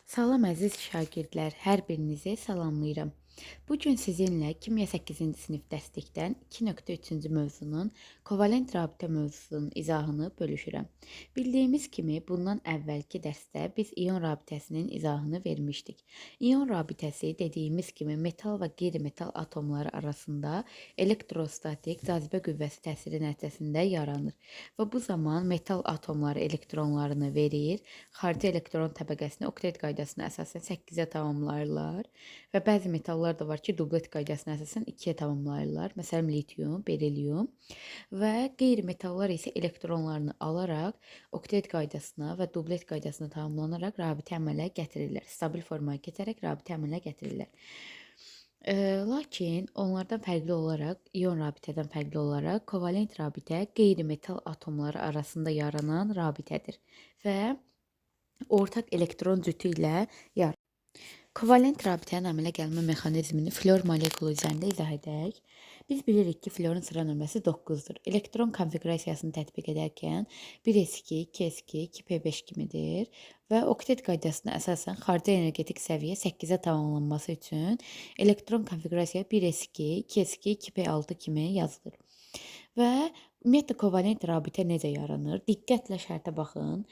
Salam əziz şagirdlər, hər birinizi salamlayıram. Bu gün sizinlə kimya 8-ci sinif dərslikdən 2.3-cü mövzunun kovalent rabitə mövzusunun izahını bölüşürəm. Bildiyimiz kimi, bundan əvvəlki dərsdə biz ion rabitəsinin izahını vermişdik. İon rabitəsi dediyimiz kimi metal və qeyri-metal atomları arasında elektrostatik cazibə qüvvəsi təsiri nəticəsində yaranır və bu zaman metal atomları elektronlarını verir, xarici elektron təbəqəsini oktet qaydasına əsasən 8-ə tamamlayırlar və bəzi metallar da var ki, dublet qaydasına əsasən 2-yə tamamlayırlar. Məsələn, litium, berilyum və qeyri-metallar isə elektronlarını alaraq oktet qaydasına və dublet qaydasına tamamlanaraq rabitə əmələ gətirirlər. Stabil formaya keçərək rabitə əmələ gətirirlər. Lakin onlardan fərqli olaraq, ion rabitədən fərqli olaraq, kovalent rabitə qeyri-metal atomları arasında yaranan rabitədir və ortaq elektron cütü ilə yaranır. Kovalent rabitənin əmələ gəlmə mexanizmini flor molekulu üzərində izah edək. Biz bilirik ki, florun sıra nömrəsi 9-dur. Elektron konfiqurasiyasını tətbiq edərkən 1s2, 2s2, 2p5 kimidir və oktet qaydasına əsasən xarici energetik səviyyə 8-ə tamamlanması üçün elektron konfiqurasiya 1s2, 2s2, 2p6 kimi yazılır. Və ümumiyyətlə kovalent rabitə necə yaranır? Diqqətlə şərtə baxın.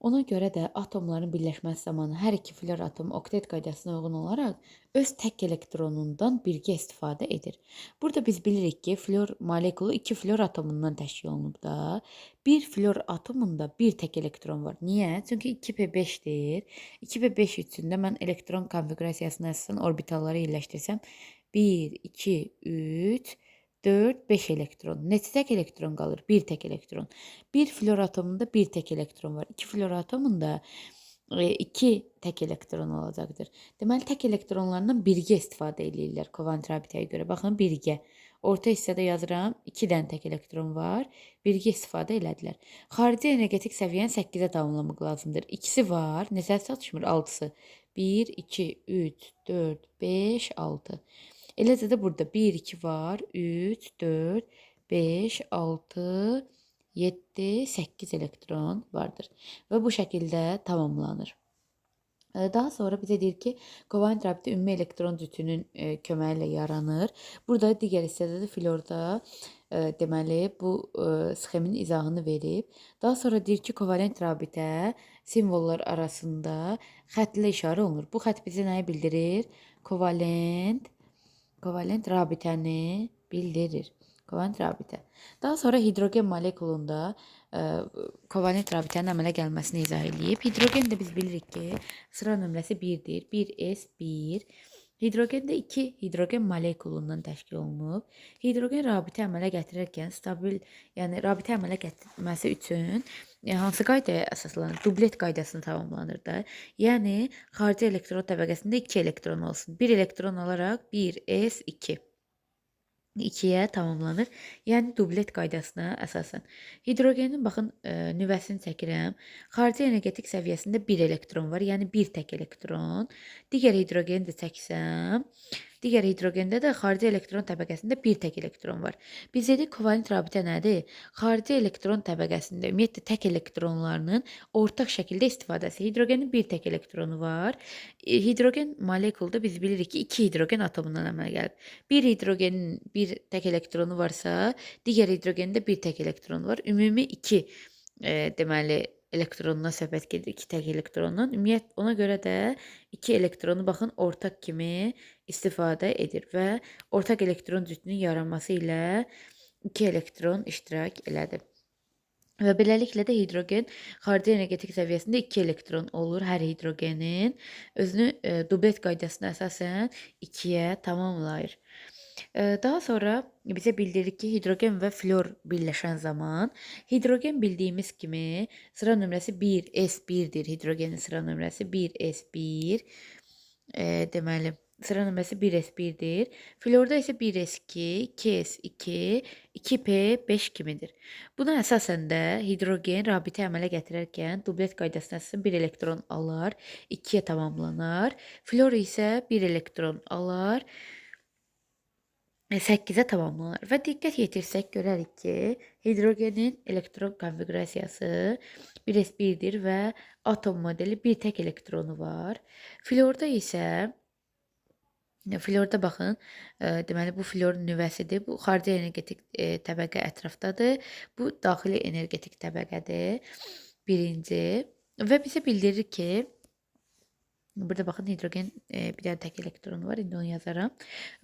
Ona görə də atomların birləşməsi zamanı hər iki flor atomu oktet qaydasına uyğun olaraq öz tək elektronundan birgə istifadə edir. Burada biz bilirik ki, flor molekulu 2 flor atomundan təşkil olunub da. Bir flor atomunda bir tək elektron var. Niyə? Çünki 2p5-dir. 2p5 üçün də mən elektron konfiqurasiyasına əsasən orbitalları yerləşdirsəm 1, 2, 3, 4, 5 elektron. Neçə tək elektron qalır? Bir tək elektron. Bir flor atomunda bir tək elektron var. 2 flor atomunda 2 tək elektron olacaqdır. Deməli, tək elektronlarından birgə istifadə edirlər kovalent rabitəyə görə. Baxın, birgə. Orta hissədə yazıram, 2 dənə tək elektron var, birgə istifadə elədilər. Xarici energetik səviyyəni 8-ə tamamlamaq lazımdır. İkisi var, neçəsi çatışmır? 6-sı. 1, 2, 3, 4, 5, 6. Eləcə də burada 1, 2 var, 3, 4, 5, 6, 7, 8 elektron vardır və bu şəkildə tamamlanır. Daha sonra bizə deyir ki, kovalent rabitə ümumi elektron cütünün köməyi ilə yaranır. Burada digər hissədə də florda deməli bu sxemin izahını verib. Daha sonra deyir ki, kovalent rabitə simvollar arasında xəttlə işarə olunur. Bu xətt bizə nəyi bildirir? Kovalent rabitəni bildirir. Kovalent rabitə. Daha sonra hidrogen molekulunda kovalent rabitənin əmələ gəlməsini izah edib. Hidrogen də biz bilirik ki, sıra nömrəsi 1-dir. 1s1. Hidrogen də 2 hidrogen molekulundan təşkil olunub. Hidrogen rabitə əmələ gətirərkən stabil, yəni rabitə əmələ gətirməsi üçün hansı qaydaya əsaslanır? Dublet qaydasını tamamlanır da. Yəni xarici elektron təbəqəsində 2 elektron olsun. 1 elektron alaraq 1s2. 2-yə tamamlanır. Yəni dublet qaydasına əsasən. Hidrogenin baxın nüvəsini çəkirəm. Xarici energetik səviyyəsində 1 elektron var, yəni 1 tək elektron. Digər hidrogeni də çəksəm, digər hidrogende də xarici elektron təbəqəsində 1 tək elektron var. Biz dedik kovalent rabitə nədir? Xarici elektron təbəqəsində ümumiyyətlə tək elektronlarının ortaq şəkildə istifadəsi. Hidrogenin 1 tək elektronu var. Hidrogen molekulda biz bilirik ki, 2 hidrogen atomundan əmələ gəlir. Bir hidrogenin 1 tək elektronu varsa, digər hidrogendə 1 tək elektronu var. Ümumi 2 deməli elektronuna söhbət gedir, 2 tək elektrondan. Ümumiyyət ona görə də 2 elektronu baxın ortaq kimi istifadə edir və ortaq elektron cütünün yaranması ilə 2 elektron iştirak elədi. Və beləliklə də hidrogen xarici energetik səviyyəsində 2 elektron olur hər hidrogenin. Özünü dublet qaydasına əsasən 2-yə tamamlayır. Daha sonra bizə bildirir ki, hidrogen və flor birləşən zaman hidrogen bildiyimiz kimi sıra nömrəsi 1s1-dir. Hidrogenin sıra nömrəsi 1s1. Deməli, sıra nömrəsi 1s1-dir. Florda isə 1s2, 2s2, 2p5 kimidir. Buna əsasən də hidrogen rabitə əmələ gətirərkən dublet qaydasına əsasən 1 elektron alar, 2-yə tamamlanar. Flor isə 1 elektron alar, 8-ə tamamlanır və diqqət yetirsək görərik ki, hidrogenin elektron konfiqurasiyası 1s1-dir və atom modeli bir tək elektronu var. Fluorda isə Florda baxın, deməli bu florun nüvəsidir. Bu xarici energetik təbəqə ətrafdadır. Bu daxili energetik təbəqədir. Birinci və bizə bildirir ki, burada baxın hidrogen bir dənə tək elektronu var. İndi onu yazaram.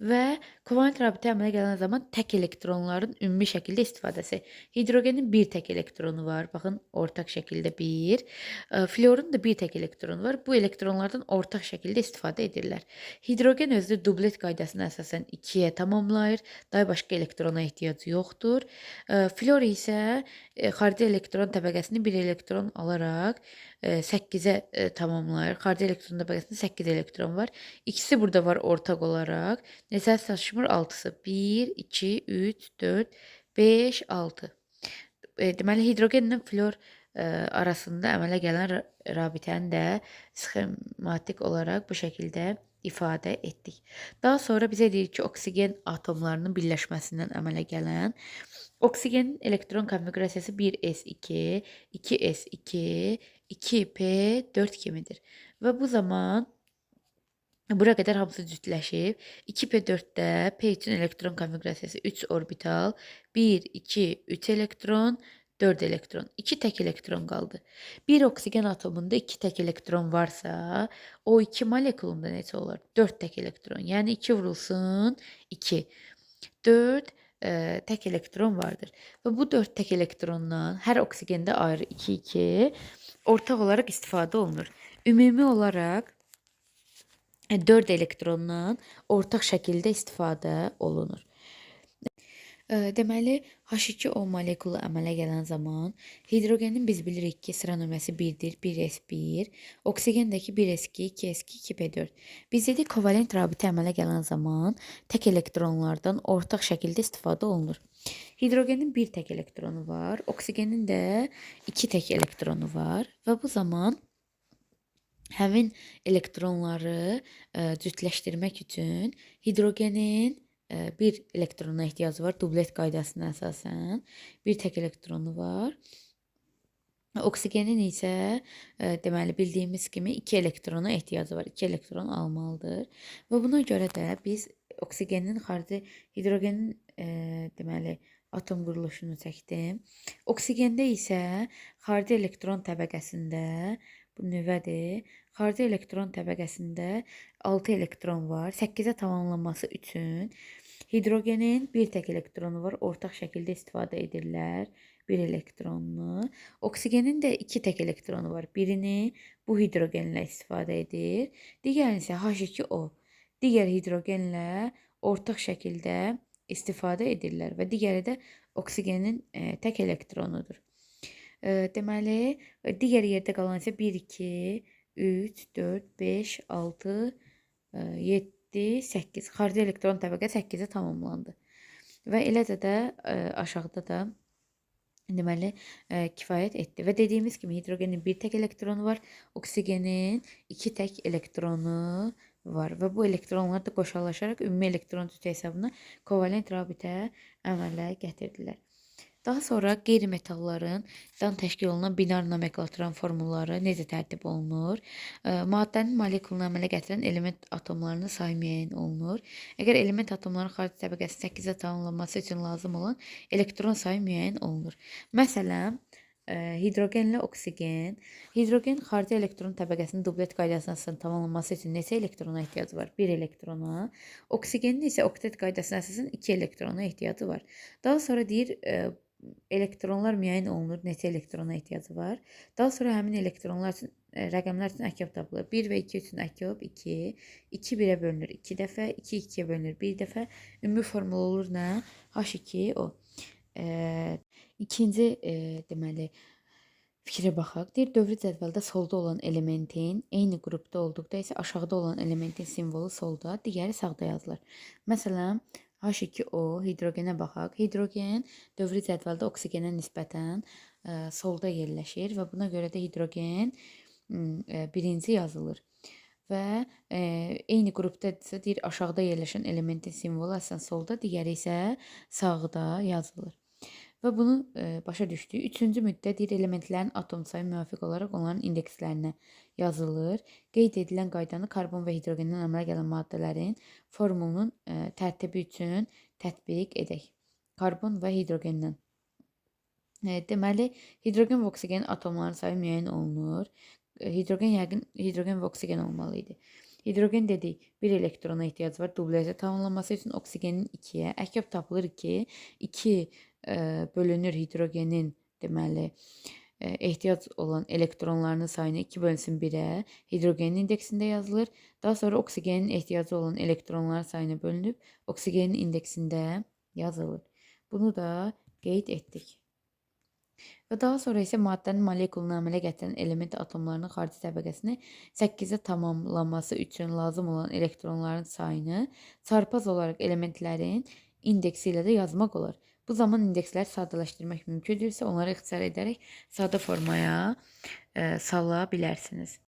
Və kovalent rabitə əmələ gələn zaman tək elektronların ümumi şəkildə istifadəsi. Hidrogenin bir tək elektronu var. Baxın ortaq şəkildə bir. Florun da bir tək elektronu var. Bu elektronlardan ortaq şəkildə istifadə edirlər. Hidrogen özü dublet qaydasına əsasən 2-yə tamamlayır. Daha başqa elektrona ehtiyacı yoxdur. Flor isə xarici elektron təbəqəsini bir elektron alaraq 8-ə tamamlayır. Xarici elektron təbəqəsində 8 elektron var. İkisi burada var ortaq olaraq. Neçə çatışmır? 6-sı. 1, 2, 3, 4, 5, 6. Deməli, hidrogenlə flor arasında əmələ gələn rabitəni də sxematik olaraq bu şəkildə ifadə etdik. Daha sonra bizə deyir ki, oksigen atomlarının birləşməsindən əmələ gələn oksigenin elektron konfigurasiyası 1s2, 2s2, 2p4 kimidir. Və bu zaman bura qədər hamısı cütləşib. 2p4-də p üçün elektron konfigurasiyası 3 orbital, 1, 2, 3 elektron, 4 elektron. 2 tək elektron qaldı. Bir oksigen atomunda 2 tək elektron varsa, o 2 molekulunda necə olar? 4 tək elektron. Yəni 2 vurulsun 2. 4 tək elektron vardır. Və bu 4 tək elektrondan hər oksigende ayrı 2-2 ortaq olaraq istifadə olunur. Ümumi olaraq 4 elektrondan ortaq şəkildə istifadə olunur. Deməli, H2O molekulu əmələ gələn zaman hidrogenin biz bilirik ki, sıra nömrəsi 1-dir, 1s1, oksigendəki 1s2, 2s2, 2p4. Biz dedik, kovalent rabitə əmələ gələn zaman tək elektronlardan ortaq şəkildə istifadə olunur. Hidrogenin bir tək elektronu var, oksigenin də 2 tək elektronu var və bu zaman həmin elektronları cütləşdirmək üçün hidrogenin bir elektrona ehtiyacı var. Dublet qaydasına əsasən bir tək elektronu var. Oksigenin isə deməli bildiyimiz kimi 2 elektrona ehtiyacı var. 2 elektron almalıdır. Və buna görə də biz oksigenin xarici hidrogenin deməli atom quruluşunu çəkdim. Oksigende isə xarici elektron təbəqəsində bu nüvədir. Xarici elektron təbəqəsində 6 elektron var. 8-ə tamamlanması üçün hidrogenin bir tək elektronu var. Ortaq şəkildə istifadə edirlər. Bir elektronunu. Oksigenin də 2 tək elektronu var. Birini bu hidrogenlə istifadə edir. Digərini isə H2O. Digər hidrogenlə ortaq şəkildə istifadə edirlər və digəri də oksigenin tək elektronudur. Deməli, digər yerdə qalan isə 1, 2, 3, 4, 5, 6, 7, 8. Xarici elektron təbəqə 8-ə tamamlandı. Və eləcə də aşağıda da deməli kifayət etdi. Və dediyimiz kimi hidrogenin bir tək elektronu var, oksigenin 2 tək elektronu var və bu elektronlar da qoşallaşaraq ümumi elektron cütü hesabına kovalent rabitə əmələ gətirdilər. Daha sonra qeyri-metallardan təşkil olunan binar nomenklaturanın formulları necə tərtib olunur? Maddənin molekulunu əmələ gətirən element atomlarının sayı müəyyən olunur. Əgər element atomların xarici təbəqəsi 8-ə tamamlanması üçün lazım olan elektron sayı müəyyən olunur. Məsələn, hidrogenlə oksigen. Hidrogen xarici elektron təbəqəsinin dublet qaydasına tamamlanması üçün neçə elektrona ehtiyacı var? 1 elektrona. Oksigenin isə oktet qaydasına əsasən 2 elektrona ehtiyacı var. Daha sonra deyir, elektronlar müəyyən olunur, neçə elektrona ehtiyacı var. Daha sonra həmin elektronlar üçün rəqəmlər üçün əkab tapılır. 1 və 2 üçün əkab 2, 2 1-ə bölünür 2 dəfə, 2 2-yə bölünür 1 dəfə. Ümumi formula olur nə? H2O. İkinci deməli fikrə baxaq. Deyir, dövrü cədvəldə solda olan elementin eyni qrupda olduqda isə aşağıda olan elementin simvolu solda, digəri sağda yazılır. Məsələn, H2O, hidrogenə baxaq. Hidrogen dövrü cədvəldə oksigenə nisbətən solda yerləşir və buna görə də hidrogen birinci yazılır. Və eyni qrupdadırsa, deyir, aşağıda yerləşən elementin simvolu əslən solda, digəri isə sağda yazılır. və bunu başa düşdük. Üçüncü müddət deyir, elementlərin atom sayı müvafiq olaraq onların indekslərinə yazılır. Qeyd edilən qaydanı karbon və hidrogendən əmələ gələn maddələrin formulunun tərtibi üçün tətbiq edək. Karbon və hidrogendən. Deməli, hidrogen və oksigenin atomlarının sayı müəyyən olunur. Hidrogen və oksigen olmalı idi. Hidrogen dedik, bir elektrona ehtiyac var dublyajı tamamlanması üçün, oksigenin 2-yə. Əkəb tapılır ki, 2 bölünür hidrogenin, deməli, ehtiyac olan elektronlarının sayını 2 bölünsün 1-ə, hidrogenin indeksində yazılır. Daha sonra oksigenin ehtiyacı olan elektronların sayına bölünüb, oksigenin indeksində yazılır. Bunu da qeyd etdik. Və daha sonra isə maddənin molekuluna əmələ gətirən element atomlarının xarici təbəqəsini 8-ə tamamlanması üçün lazım olan elektronların sayını çarpaz olaraq elementlərin indeksi ilə də yazmaq olar. Bu zaman indeksləri sadələşdirmək mümkündürsə, onları ixtisar edərək sadə formaya sala bilərsiniz.